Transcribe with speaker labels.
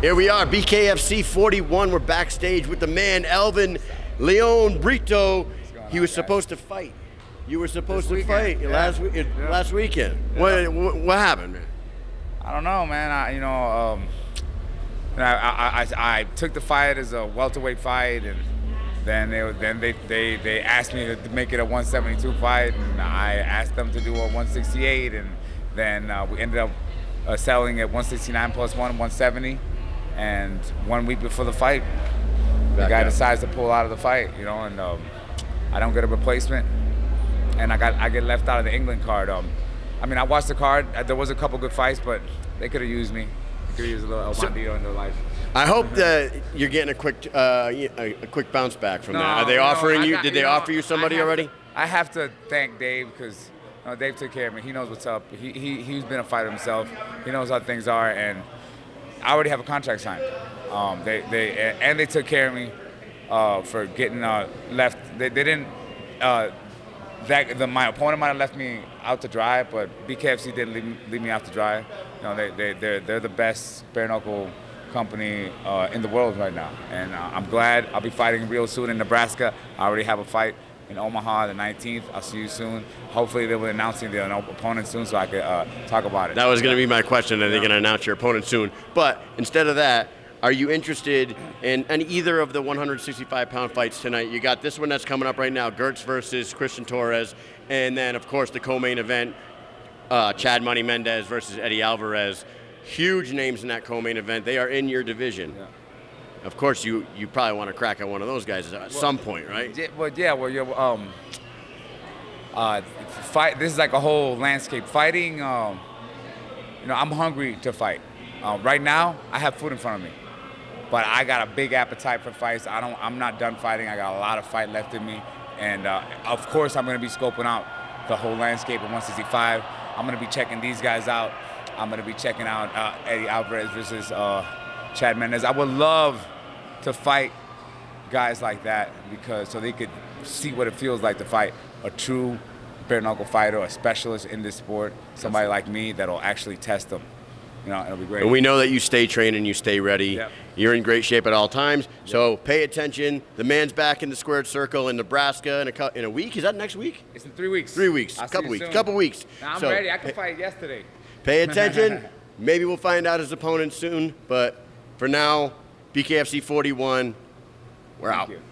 Speaker 1: Here we are, BKFC 41. We're backstage with the man, Elvin Brito. He was supposed to fight. You were supposed to fight last weekend.
Speaker 2: Yeah.
Speaker 1: What happened, man?
Speaker 2: I don't know, man. I took the fight as a welterweight fight, and then they asked me to make it a 172 fight, and I asked them to do a 168, and then we ended up settling at 169 plus 170. And 1 week before the fight, the guy decides to pull out of the fight, and I don't get a replacement, and I get left out of the England card. I watched the card. There was a couple good fights, but they could have used me. They could have used a little Bandido in their life.
Speaker 1: I hope that you're getting a quick bounce back from that. Are they offering you? Did they offer you somebody already?
Speaker 2: I have to thank Dave because Dave took care of me. He knows what's up. He's been a fighter himself. He knows how things are, and I already have a contract signed. They took care of me for getting left. They didn't. My opponent might have left me out to dry, but BKFC didn't leave me out to dry. They're the best bare knuckle company in the world right now, and I'm glad. I'll be fighting real soon in Nebraska. I already have a fight in Omaha the 19th. I'll see you soon. Hopefully they will be announcing the opponent soon so I could talk about it.
Speaker 1: That was going to be my question. Are they going to announce your opponent soon? But instead of that, are you interested in either of the 165-pound fights tonight? You got this one that's coming up right now, Gertz versus Christian Torres, and then, of course, the co-main event, Chad Money Mendez versus Eddie Alvarez. Huge names in that co-main event. They are in your division.
Speaker 2: Yeah.
Speaker 1: Of course, you probably want to crack at one of those guys at some point, right?
Speaker 2: Fight. This is like a whole landscape. Fighting. I'm hungry to fight. Right now, I have food in front of me, but I got a big appetite for fights. I'm not done fighting. I got a lot of fight left in me, and of course, I'm going to be scoping out the whole landscape at 165. I'm going to be checking these guys out. I'm going to be checking out Eddie Alvarez versus Chad Mendez. I would love to fight guys like that so they could see what it feels like to fight a true bare knuckle fighter, a specialist in this sport, somebody like me that'll actually test them. It'll be great.
Speaker 1: And we know that you stay trained and you stay ready.
Speaker 2: Yep.
Speaker 1: You're in great shape at all times. Yep. So pay attention. The man's back in the squared circle in Nebraska in a week. Is that next week?
Speaker 2: It's in 3 weeks.
Speaker 1: 3 weeks. Couple weeks.
Speaker 2: Now, I'm ready. I can fight yesterday.
Speaker 1: Pay attention. Maybe we'll find out his opponent soon. But for now, BKFC 41, we're out.
Speaker 2: Thank you.